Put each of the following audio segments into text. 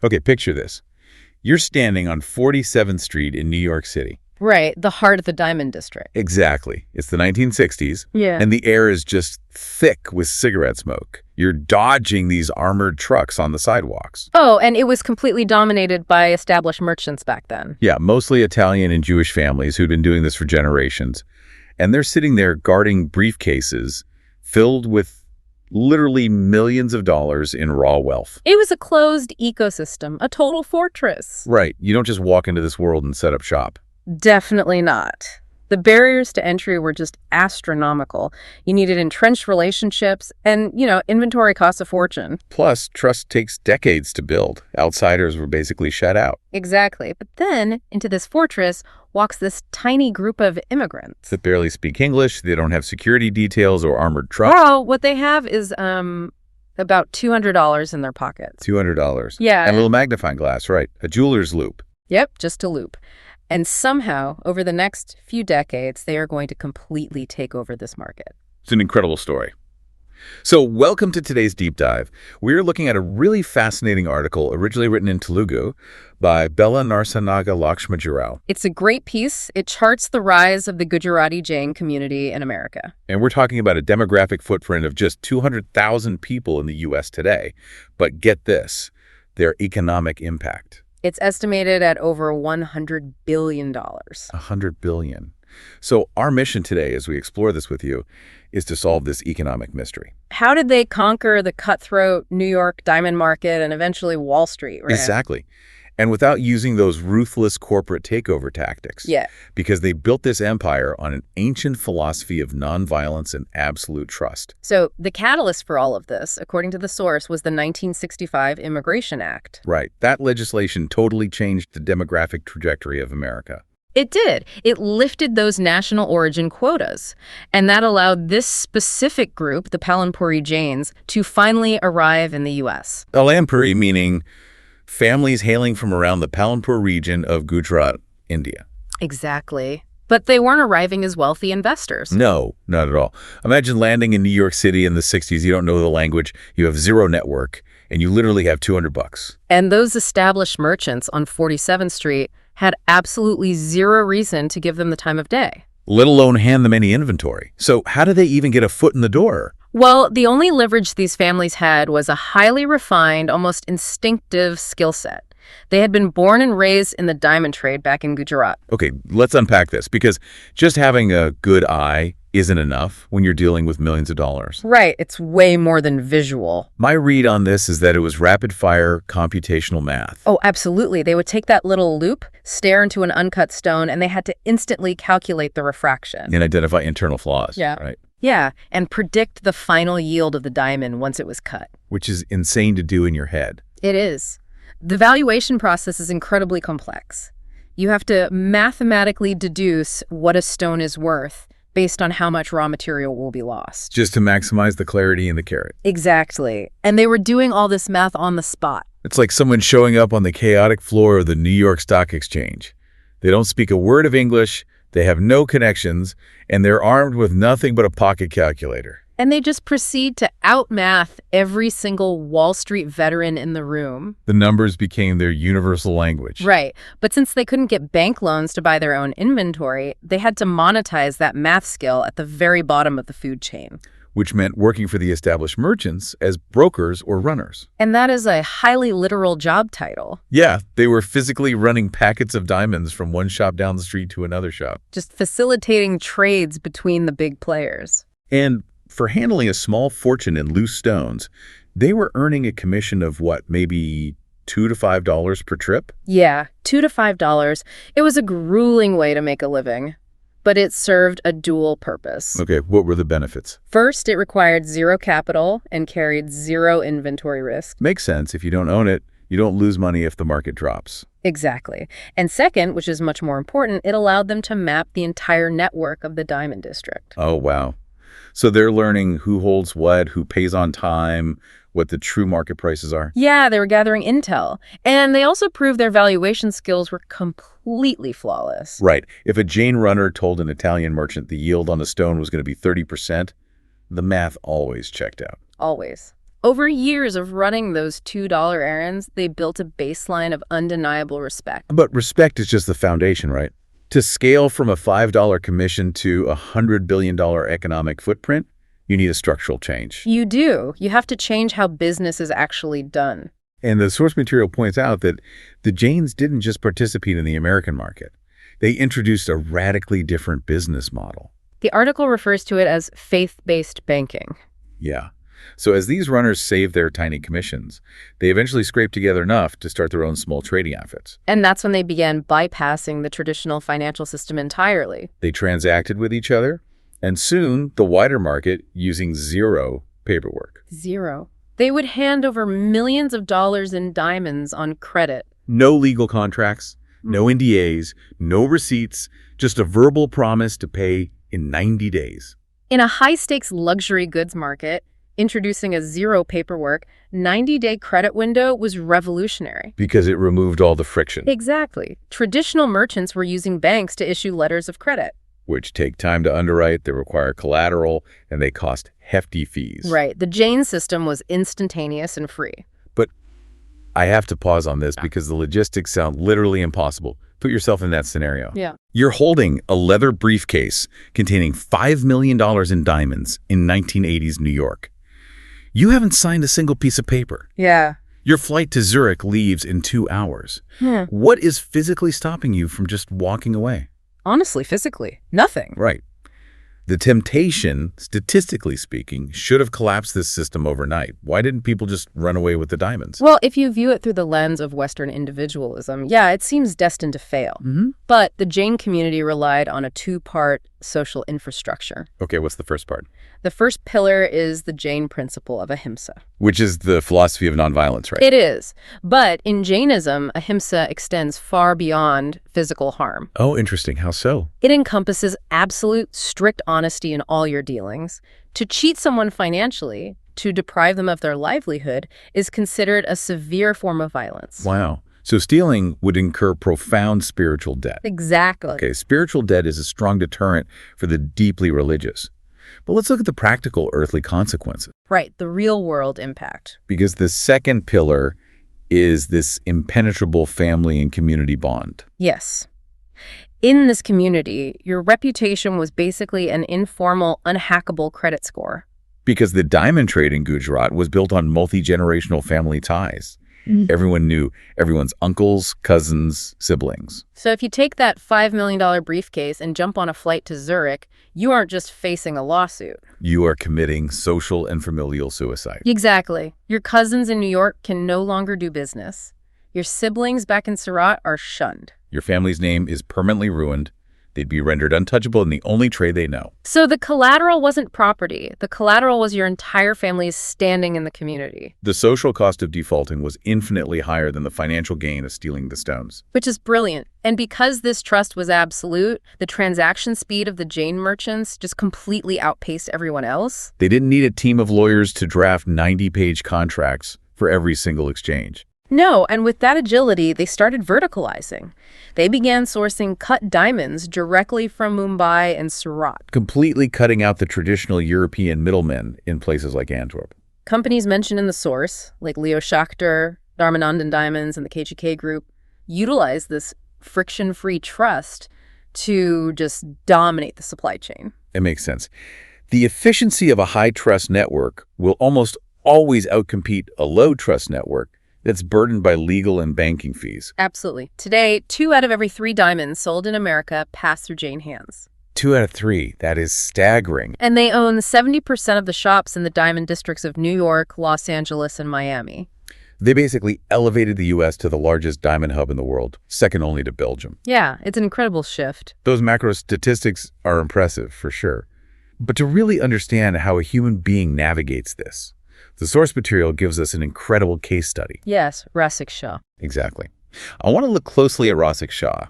Okay, picture this. You're standing on 47th Street in New York City. Right, the heart of the Diamond District. Exactly. It's the 1960s. Yeah. And the air is just thick with cigarette smoke. You're dodging these armored trucks on the sidewalks. Oh, and it was completely dominated by established merchants back then. Yeah, mostly Italian and Jewish families who'd been doing this for generations. And they're sitting there guarding briefcases filled with literally millions of dollars in raw wealth. It was a closed ecosystem, a total fortress. Right. You don't just walk into this world and set up shop. Definitely not. The barriers to entry were just astronomical. You needed entrenched relationships and, inventory costs a fortune. Plus, trust takes decades to build. Outsiders were basically shut out. Exactly. But then, into this fortress walks this tiny group of immigrants. That barely speak English, they don't have security details or armored trucks. Oh, what they have is about $200 in their pockets. $200. Yeah. And a little magnifying glass, right. A jeweler's loupe. Yep, just a loop. And somehow, over the next few decades, they are going to completely take over this market. It's an incredible story. So welcome to today's deep dive. We're looking at a really fascinating article originally written in Telugu by Bella Narsanaga Lakshmajirao. It's a great piece. It charts the rise of the Gujarati Jain community in America. And we're talking about a demographic footprint of just 200,000 people in the U.S. today. But get this, their economic impact. It's estimated at over $100 billion. $100 billion. So our mission today, as we explore this with you, is to solve this economic mystery. How did they conquer the cutthroat New York diamond market and eventually Wall Street? Right? Exactly. And without using those ruthless corporate takeover tactics. Yeah. Because they built this empire on an ancient philosophy of nonviolence and absolute trust. So the catalyst for all of this, according to the source, was the 1965 Immigration Act. Right. That legislation totally changed the demographic trajectory of America. It did. It lifted those national origin quotas, and that allowed this specific group, the Palanpuri Jains, to finally arrive in the U.S. Palanpuri meaning families hailing from around the Palanpur region of Gujarat, India. Exactly. But they weren't arriving as wealthy investors. No, not at all. Imagine landing in New York City in the 60s. You don't know the language, you have zero network, and you literally have $200. And those established merchants on 47th Street had absolutely zero reason to give them the time of day. Let alone hand them any inventory. So how do they even get a foot in the door? Well, the only leverage these families had was a highly refined, almost instinctive skill set. They had been born and raised in the diamond trade back in Gujarat. Okay, let's unpack this, because just having a good eye isn't enough when you're dealing with millions of dollars. Right, it's way more than visual. My read on this is that it was rapid-fire computational math. Oh, absolutely. They would take that little loop, stare into an uncut stone, and they had to instantly calculate the refraction. And identify internal flaws. Yeah. Right. Yeah, and predict the final yield of the diamond once it was cut. Which is insane to do in your head. It is. The valuation process is incredibly complex. You have to mathematically deduce what a stone is worth based on how much raw material will be lost. Just to maximize the clarity in the carat. Exactly. And they were doing all this math on the spot. It's like someone showing up on the chaotic floor of the New York Stock Exchange. They don't speak a word of English, they have no connections, and they're armed with nothing but a pocket calculator. And they just proceed to outmath every single Wall Street veteran in the room. The numbers became their universal language. Right. But since they couldn't get bank loans to buy their own inventory, they had to monetize that math skill at the very bottom of the food chain. Which meant working for the established merchants as brokers or runners. And that is a highly literal job title. Yeah, they were physically running packets of diamonds from one shop down the street to another shop. Just facilitating trades between the big players. And for handling a small fortune in loose stones, they were earning a commission of what, maybe $2 to $5 per trip? Yeah, $2 to $5. It was a grueling way to make a living, but it served a dual purpose. Okay, what were the benefits? First, it required zero capital and carried zero inventory risk. Makes sense. If you don't own it, you don't lose money if the market drops. Exactly. And second, which is much more important, it allowed them to map the entire network of the diamond district. Oh, wow. So they're learning who holds what, who pays on time, what the true market prices are. Yeah, they were gathering intel. And they also proved their valuation skills were completely flawless. Right. If a Jain runner told an Italian merchant the yield on a stone was going to be 30%, the math always checked out. Always. Over years of running those $2 errands, they built a baseline of undeniable respect. But respect is just the foundation, right? To scale from a $5 commission to a $100 billion economic footprint, you need a structural change. You do. You have to change how business is actually done. And the source material points out that the Jains didn't just participate in the American market. They introduced a radically different business model. The article refers to it as faith-based banking. Yeah. So as these runners saved their tiny commissions, they eventually scraped together enough to start their own small trading outfits. And that's when they began bypassing the traditional financial system entirely. They transacted with each other, and soon the wider market using zero paperwork. Zero. They would hand over millions of dollars in diamonds on credit. No legal contracts, no NDAs, no receipts, just a verbal promise to pay in 90 days. In a high-stakes luxury goods market, introducing a zero paperwork, 90-day credit window was revolutionary. Because it removed all the friction. Exactly. Traditional merchants were using banks to issue letters of credit. Which take time to underwrite, they require collateral, and they cost hefty fees. Right. The Jains system was instantaneous and free. But I have to pause on this because the logistics sound literally impossible. Put yourself in that scenario. Yeah. You're holding a leather briefcase containing $5 million in diamonds in 1980s New York. You haven't signed a single piece of paper. Yeah. Your flight to Zurich leaves in 2 hours. What is physically stopping you from just walking away? Honestly, physically, nothing. Right. The temptation, statistically speaking, should have collapsed this system overnight. Why didn't people just run away with the diamonds? Well, if you view it through the lens of Western individualism, yeah, it seems destined to fail. But the Jain community relied on a two-part social infrastructure. Okay, what's the first part? The first pillar is the Jain principle of ahimsa. Which is the philosophy of nonviolence, right? It is. But in Jainism, ahimsa extends far beyond physical harm. Oh, interesting. How so? It encompasses absolute, strict honesty in all your dealings. To cheat someone financially, to deprive them of their livelihood, is considered a severe form of violence. Wow. So stealing would incur profound spiritual debt. Exactly. Okay, spiritual debt is a strong deterrent for the deeply religious. But let's look at the practical earthly consequences. Right, the real-world impact. Because the second pillar is this impenetrable family and community bond. Yes. In this community, your reputation was basically an informal, unhackable credit score. Because the diamond trade in Gujarat was built on multi-generational family ties. Everyone knew everyone's uncles, cousins, siblings. So if you take that $5 million briefcase and jump on a flight to Zurich, you aren't just facing a lawsuit. You are committing social and familial suicide. Exactly. Your cousins in New York can no longer do business. Your siblings back in Surat are shunned. Your family's name is permanently ruined. They'd be rendered untouchable in the only trade they know. So the collateral wasn't property. The collateral was your entire family's standing in the community. The social cost of defaulting was infinitely higher than the financial gain of stealing the stones. Which is brilliant. And because this trust was absolute, the transaction speed of the Jain merchants just completely outpaced everyone else. They didn't need a team of lawyers to draft 90-page contracts for every single exchange. No, and with that agility, they started verticalizing. They began sourcing cut diamonds directly from Mumbai and Surat. Completely cutting out the traditional European middlemen in places like Antwerp. Companies mentioned in the source, like Leo Schachter, Dharmanandan Diamonds, and the KGK Group, utilized this friction-free trust to just dominate the supply chain. It makes sense. The efficiency of a high-trust network will almost always outcompete a low-trust network that's burdened by legal and banking fees. Absolutely. Today, 2 out of every 3 diamonds sold in America pass through Jain hands. 2 out of 3. That is staggering. And they own 70% of the shops in the diamond districts of New York, Los Angeles, and Miami. They basically elevated the U.S. to the largest diamond hub in the world, second only to Belgium. Yeah, it's an incredible shift. Those macro statistics are impressive, for sure. But to really understand how a human being navigates this, the source material gives us an incredible case study. Yes, Rasik Shah. Exactly. I want to look closely at Rasik Shah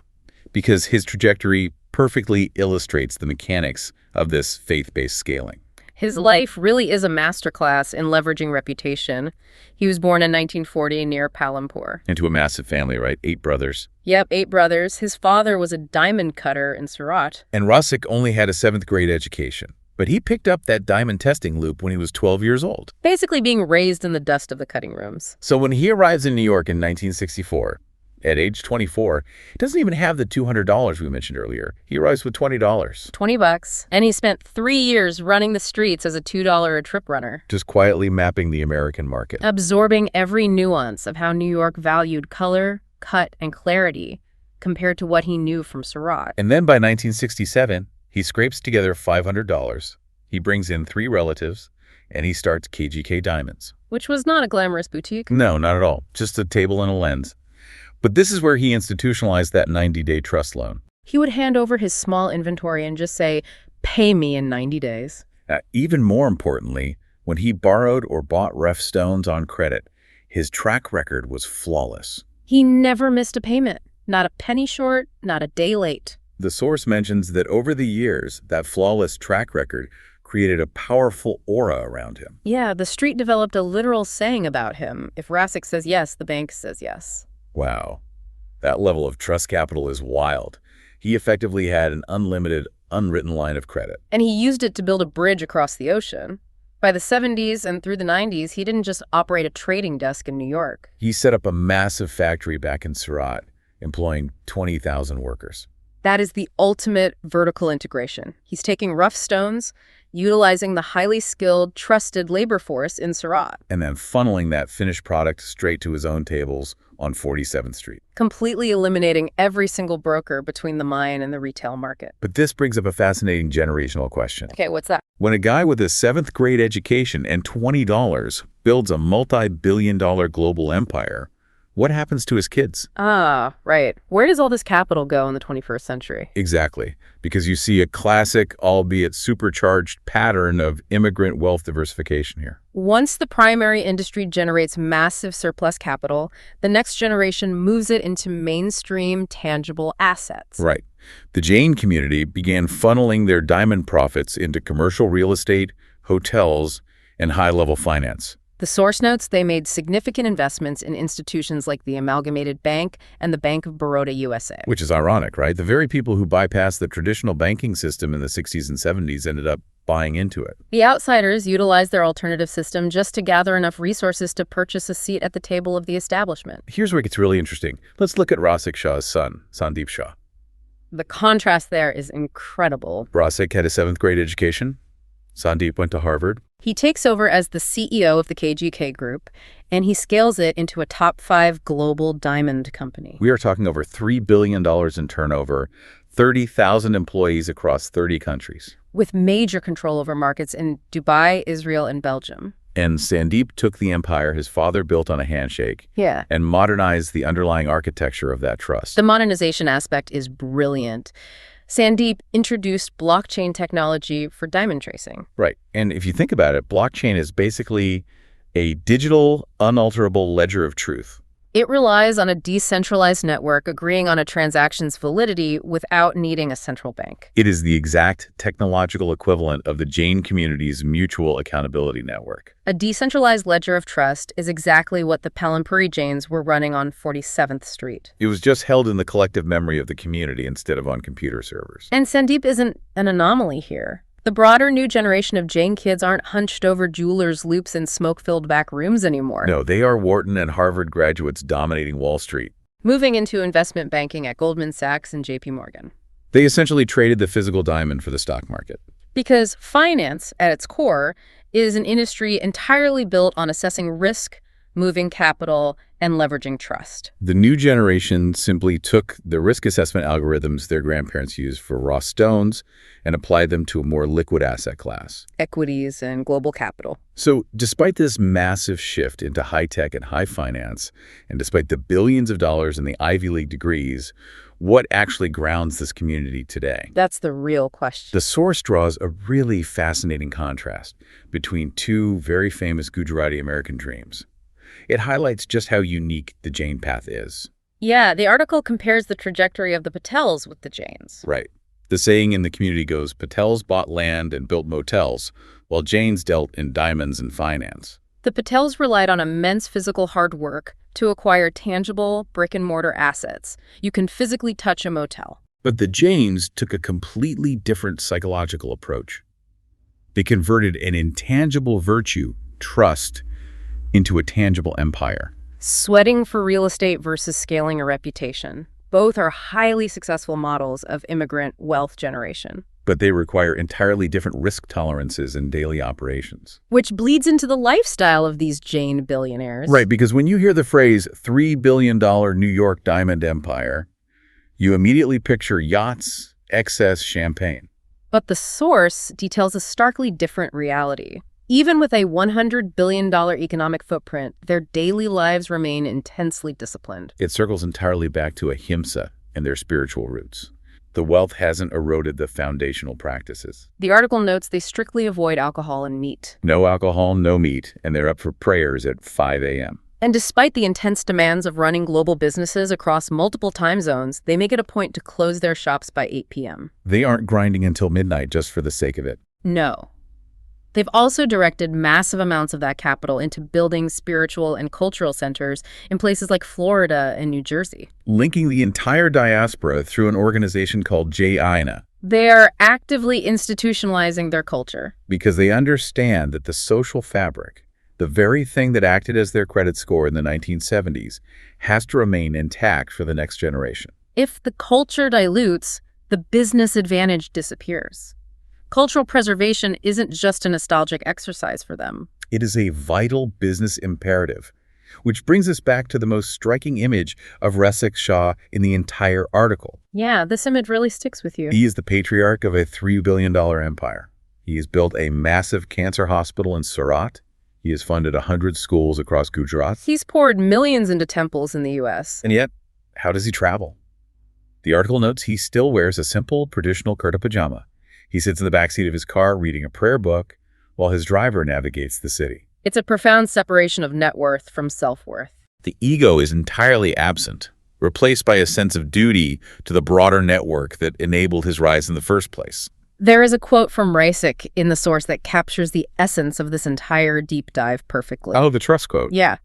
because his trajectory perfectly illustrates the mechanics of this faith-based scaling. His life really is a masterclass in leveraging reputation. He was born in 1940 near Palampur. Into a massive family, right? 8 brothers. Yep, 8 brothers. His father was a diamond cutter in Surat. And Rasik only had a 7th grade education. But he picked up that diamond testing loop when he was 12 years old. Basically being raised in the dust of the cutting rooms. So when he arrives in New York in 1964, at age 24, he doesn't even have the $200 we mentioned earlier. He arrives with $20. $20. And he spent 3 years running the streets as a $2 a trip runner. Just quietly mapping the American market. Absorbing every nuance of how New York valued color, cut, and clarity compared to what he knew from Surat. And then by 1967, he scrapes together $500. He brings in 3 relatives, and he starts KGK Diamonds. Which was not a glamorous boutique. No, not at all. Just a table and a lens. But this is where he institutionalized that 90-day trust loan. He would hand over his small inventory and just say, pay me in 90 days. Even more importantly, when he borrowed or bought ref stones on credit, his track record was flawless. He never missed a payment. Not a penny short, not a day late. The source mentions that over the years, that flawless track record created a powerful aura around him. Yeah, the street developed a literal saying about him. If Rasek says yes, the bank says yes. Wow. That level of trust capital is wild. He effectively had an unlimited, unwritten line of credit. And he used it to build a bridge across the ocean. By the 70s and through the 90s, he didn't just operate a trading desk in New York. He set up a massive factory back in Surat, employing 20,000 workers. That is the ultimate vertical integration. He's taking rough stones, utilizing the highly skilled, trusted labor force in Surat. And then funneling that finished product straight to his own tables on 47th Street. Completely eliminating every single broker between the mine and the retail market. But this brings up a fascinating generational question. Okay, what's that? When a guy with a 7th grade education and $20 builds a multi-billion-dollar global empire, what happens to his kids? Ah, right. Where does all this capital go in the 21st century? Exactly, because you see a classic, albeit supercharged pattern of immigrant wealth diversification here. Once the primary industry generates massive surplus capital, the next generation moves it into mainstream, tangible assets. Right. The Jain community began funneling their diamond profits into commercial real estate, hotels, and high-level finance. The source notes they made significant investments in institutions like the Amalgamated Bank and the Bank of Baroda USA. Which is ironic, right? The very people who bypassed the traditional banking system in the 60s and 70s ended up buying into it. The outsiders utilized their alternative system just to gather enough resources to purchase a seat at the table of the establishment. Here's where it gets really interesting. Let's look at Rasek Shah's son, Sandeep Shah. The contrast there is incredible. Rasek had a 7th grade education. Sandeep went to Harvard. He takes over as the CEO of the KGK Group, and he scales it into a top 5 global diamond company. We are talking over $3 billion in turnover, 30,000 employees across 30 countries. With major control over markets in Dubai, Israel, and Belgium. And Sandeep took the empire his father built on a handshake and modernized the underlying architecture of that trust. The modernization aspect is brilliant. Sandeep introduced blockchain technology for diamond tracing. Right. And if you think about it, blockchain is basically a digital, unalterable ledger of truth. It relies on a decentralized network agreeing on a transaction's validity without needing a central bank. It is the exact technological equivalent of the Jain community's mutual accountability network. A decentralized ledger of trust is exactly what the Palampuri Jains were running on 47th Street. It was just held in the collective memory of the community instead of on computer servers. And Sandeep isn't an anomaly here. The broader new generation of Jain kids aren't hunched over jewelers' loops in smoke-filled back rooms anymore. No, they are Wharton and Harvard graduates dominating Wall Street. Moving into investment banking at Goldman Sachs and JP Morgan. They essentially traded the physical diamond for the stock market. Because finance, at its core, is an industry entirely built on assessing risk, moving capital, and leveraging trust. The new generation simply took the risk assessment algorithms their grandparents used for raw stones and applied them to a more liquid asset class. Equities and global capital. So despite this massive shift into high-tech and high finance, and despite the billions of dollars in the Ivy League degrees, what actually grounds this community today? That's the real question. The source draws a really fascinating contrast between two very famous Gujarati American dreams. It highlights just how unique the Jain path is. Yeah, the article compares the trajectory of the Patels with the Jains. Right. The saying in the community goes, Patels bought land and built motels, while Jains dealt in diamonds and finance. The Patels relied on immense physical hard work to acquire tangible brick-and-mortar assets. You can physically touch a motel. But the Jains took a completely different psychological approach. They converted an intangible virtue, trust, into a tangible empire. Sweating for real estate versus scaling a reputation. Both are highly successful models of immigrant wealth generation. But they require entirely different risk tolerances in daily operations. Which bleeds into the lifestyle of these Jain billionaires. Right, because when you hear the phrase $3 billion New York diamond empire, you immediately picture yachts, excess champagne. But the source details a starkly different reality. Even with a $100 billion economic footprint, their daily lives remain intensely disciplined. It circles entirely back to ahimsa and their spiritual roots. The wealth hasn't eroded the foundational practices. The article notes they strictly avoid alcohol and meat. No alcohol, no meat, and they're up for prayers at 5 a.m. And despite the intense demands of running global businesses across multiple time zones, they make it a point to close their shops by 8 p.m. They aren't grinding until midnight just for the sake of it. No. They've also directed massive amounts of that capital into building spiritual and cultural centers in places like Florida and New Jersey. Linking the entire diaspora through an organization called Jains. They are actively institutionalizing their culture. Because they understand that the social fabric, the very thing that acted as their credit score in the 1970s, has to remain intact for the next generation. If the culture dilutes, the business advantage disappears. Cultural preservation isn't just a nostalgic exercise for them. It is a vital business imperative, which brings us back to the most striking image of Resik Shah in the entire article. Yeah, this image really sticks with you. He is the patriarch of a $3 billion empire. He has built a massive cancer hospital in Surat. He has funded 100 schools across Gujarat. He's poured millions into temples in the U.S. And yet, how does he travel? The article notes he still wears a simple, traditional kurta pajama. He sits in the backseat of his car reading a prayer book while his driver navigates the city. It's a profound separation of net worth from self-worth. The ego is entirely absent, replaced by a sense of duty to the broader network that enabled his rise in the first place. There is a quote from Resik in the source that captures the essence of this entire deep dive perfectly. Oh, the trust quote. Yeah.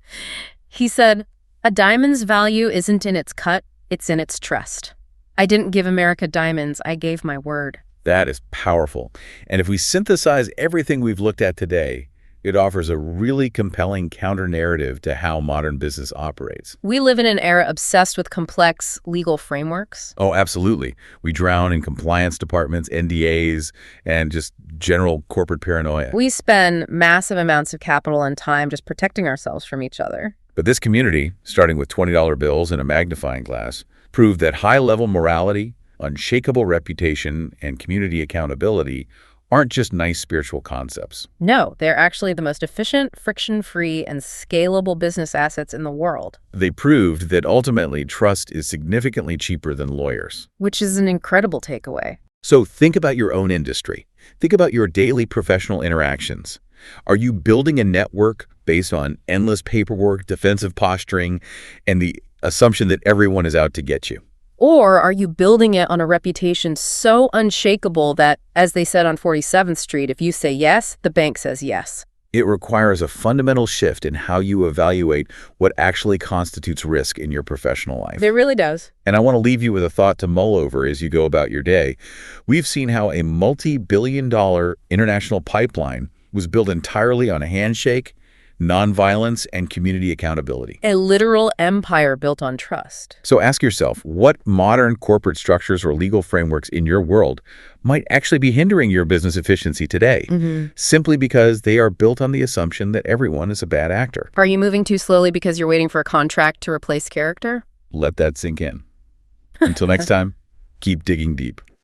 He said, "A diamond's value isn't in its cut, it's in its trust. I didn't give America diamonds, I gave my word." That is powerful. And if we synthesize everything we've looked at today, it offers a really compelling counter-narrative to how modern business operates. We live in an era obsessed with complex legal frameworks. Oh, absolutely. We drown in compliance departments, NDAs, and just general corporate paranoia. We spend massive amounts of capital and time just protecting ourselves from each other. But this community, starting with $20 bills and a magnifying glass, proved that high-level morality, unshakable reputation, and community accountability aren't just nice spiritual concepts. No, they're actually the most efficient, friction-free, and scalable business assets in the world. They proved that ultimately trust is significantly cheaper than lawyers. Which is an incredible takeaway. So think about your own industry. Think about your daily professional interactions. Are you building a network based on endless paperwork, defensive posturing, and the assumption that everyone is out to get you? Or are you building it on a reputation so unshakable that, as they said on 47th Street, if you say yes, the bank says yes? It requires a fundamental shift in how you evaluate what actually constitutes risk in your professional life. It really does. And I want to leave you with a thought to mull over as you go about your day. We've seen how a multi-billion-dollar international pipeline was built entirely on a handshake, nonviolence, and community accountability. A literal empire built on trust. So ask yourself, what modern corporate structures or legal frameworks in your world might actually be hindering your business efficiency today, simply because they are built on the assumption that everyone is a bad actor? Are you moving too slowly because you're waiting for a contract to replace character? Let that sink in. Until next time, keep digging deep.